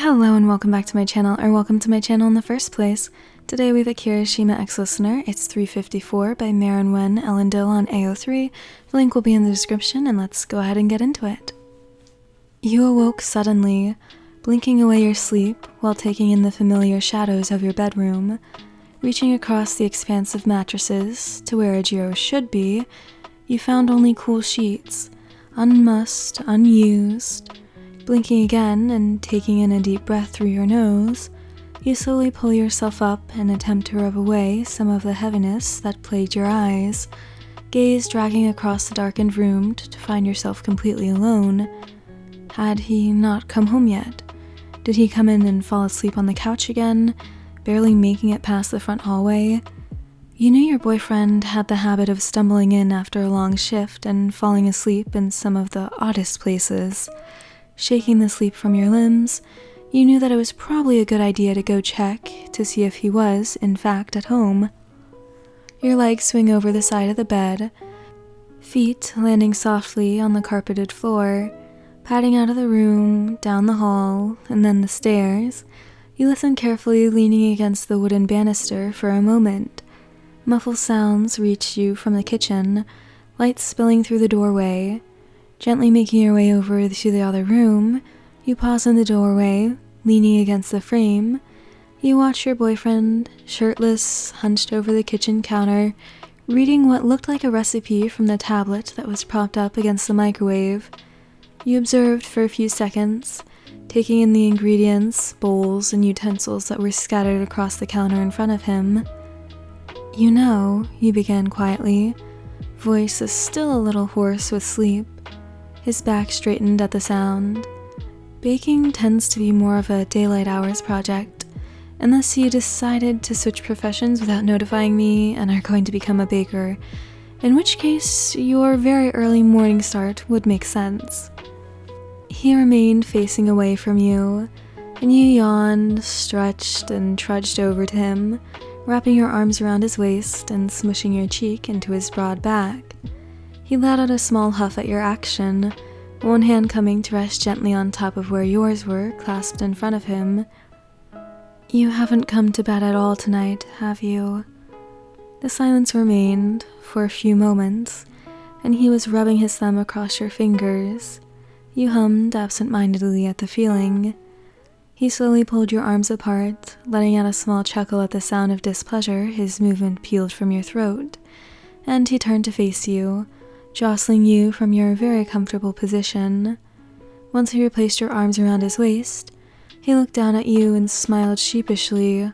Hello and welcome back to my channel, or welcome to my channel in the first place. Today we have a Kirishima ex-listener. It's 354 by Marin Wen Ellendil on AO3. The link will be in the description, and let's go ahead and get into it. You awoke suddenly, blinking away your sleep while taking in the familiar shadows of your bedroom. Reaching across the expansive mattresses to where Eijriou should be, you found only cool sheets, unmussed, unused. Blinking again and taking in a deep breath through your nose, you slowly pull yourself up and attempt to rub away some of the heaviness that plagued your eyes, gaze dragging across the darkened room to find yourself completely alone. Had he not come home yet? Did he come in and fall asleep on the couch again, barely making it past the front hallway? You knew your boyfriend had the habit of stumbling in after a long shift and falling asleep in some of the oddest places. Shaking the sleep from your limbs, you knew that it was probably a good idea to go check to see if he was, in fact, at home. Your legs swing over the side of the bed, feet landing softly on the carpeted floor, padding out of the room, down the hall, and then the stairs. You listen carefully, leaning against the wooden banister for a moment. Muffled sounds reach you from the kitchen, lights spilling through the doorway. Gently making your way over to the other room, you pause in the doorway, leaning against the frame. You watch your boyfriend, shirtless, hunched over the kitchen counter, reading what looked like a recipe from the tablet that was propped up against the microwave. You observed for a few seconds, taking in the ingredients, bowls, and utensils that were scattered across the counter in front of him. "You know," you began quietly, voice is still a little hoarse with sleep. His back straightened at the sound. "Baking tends to be more of a daylight hours project, unless you decided to switch professions without notifying me and are going to become a baker, in which case your very early morning start would make sense." He remained facing away from you, and you yawned, stretched, and trudged over to him, wrapping your arms around his waist and smushing your cheek into his broad back. He let out a small huff at your action, one hand coming to rest gently on top of where yours were, clasped in front of him. "You haven't come to bed at all tonight, have you?" The silence remained for a few moments, and he was rubbing his thumb across your fingers. You hummed absent-mindedly at the feeling. He slowly pulled your arms apart, letting out a small chuckle at the sound of displeasure his movement peeled from your throat, and he turned to face you, jostling you from your very comfortable position. Once he replaced your arms around his waist, he looked down at you and smiled sheepishly.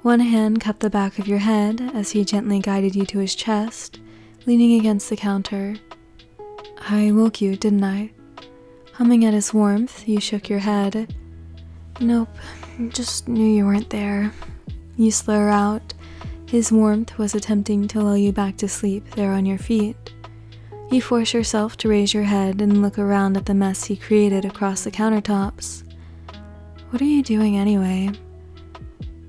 One hand cupped the back of your head as he gently guided you to his chest, leaning against the counter. "I woke you, didn't I?" Humming at his warmth, you shook your head. "Nope, just knew you weren't there." You slur out. His warmth was attempting to lull you back to sleep there on your feet. You force yourself to raise your head and look around at the mess he created across the countertops. "What are you doing anyway?"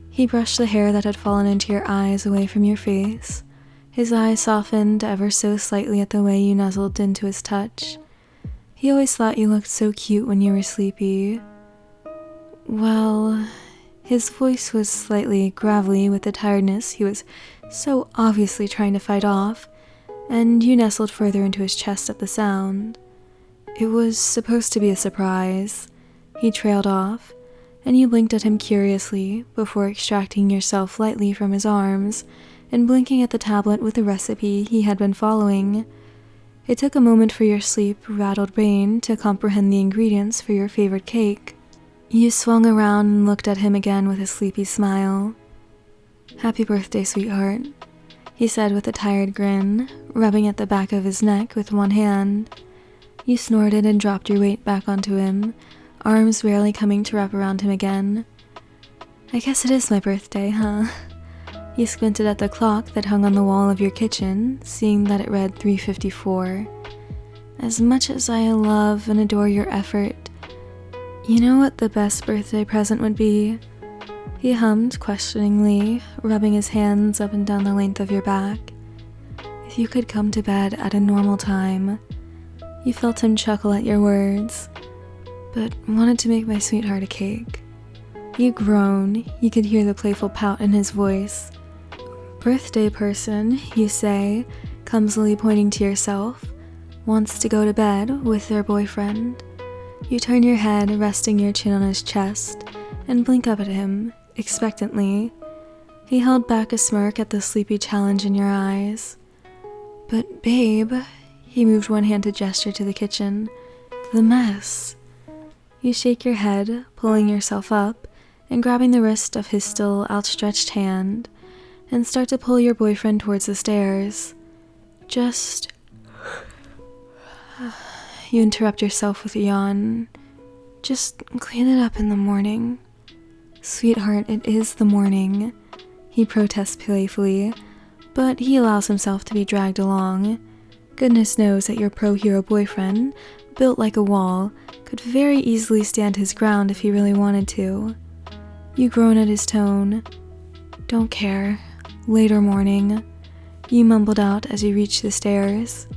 He brushed the hair that had fallen into your eyes away from your face. His eyes softened ever so slightly at the way you nuzzled into his touch. He always thought you looked so cute when you were sleepy. "Well," his voice was slightly gravelly with the tiredness he was so obviously trying to fight off, and you nestled further into his chest at the sound. "It was supposed to be a surprise." He trailed off, and you blinked at him curiously before extracting yourself lightly from his arms and blinking at the tablet with the recipe he had been following. It took a moment for your sleep-rattled brain to comprehend the ingredients for your favorite cake. You swung around and looked at him again with a sleepy smile. "Happy birthday, sweetheart," he said with a tired grin, rubbing at the back of his neck with one hand. You snorted and dropped your weight back onto him, arms barely coming to wrap around him again. "I guess it is my birthday, huh?" You squinted at the clock that hung on the wall of your kitchen, seeing that it read 3:54. "As much as I love and adore your effort, you know what the best birthday present would be?" He hummed questioningly, rubbing his hands up and down the length of your back. "If you could come to bed at a normal time." You felt him chuckle at your words. "But wanted to make my sweetheart a cake." You groan. You could hear the playful pout in his voice. Birthday person, you say, clumsily pointing to yourself, wants to go to bed with their boyfriend. You turn your head, resting your chin on his chest, and blink up at him, expectantly. He held back a smirk at the sleepy challenge in your eyes. But babe, he moved one hand to gesture to the kitchen. The mess. You shake your head, pulling yourself up, and grabbing the wrist of his still outstretched hand, and start to pull your boyfriend towards the stairs. Just... You interrupt yourself with a yawn. Just clean it up in the morning. Sweetheart, it is the morning. He protests playfully, but he allows himself to be dragged along. Goodness knows that your pro-hero boyfriend, built like a wall, could very easily stand his ground if he really wanted to. You groan at his tone. Don't care. Later morning. You mumbled out as you reach the stairs.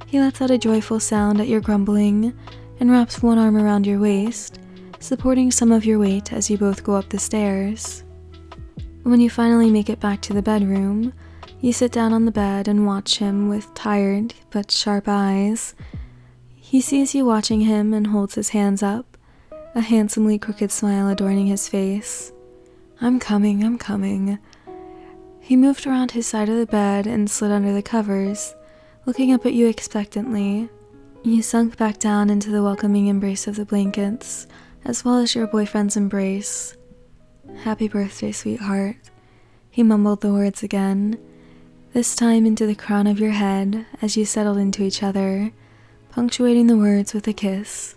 He lets out a joyful sound at your grumbling and wraps one arm around your waist, supporting some of your weight as you both go up the stairs. When you finally make it back to the bedroom, you sit down on the bed and watch him with tired but sharp eyes. He sees you watching him and holds his hands up, a handsomely crooked smile adorning his face. I'm coming. He moved around his side of the bed and slid under the covers, looking up at you expectantly. You sunk back down into the welcoming embrace of the blankets, as well as your boyfriend's embrace. Happy birthday, sweetheart. He mumbled the words again, this time into the crown of your head as you settled into each other, punctuating the words with a kiss.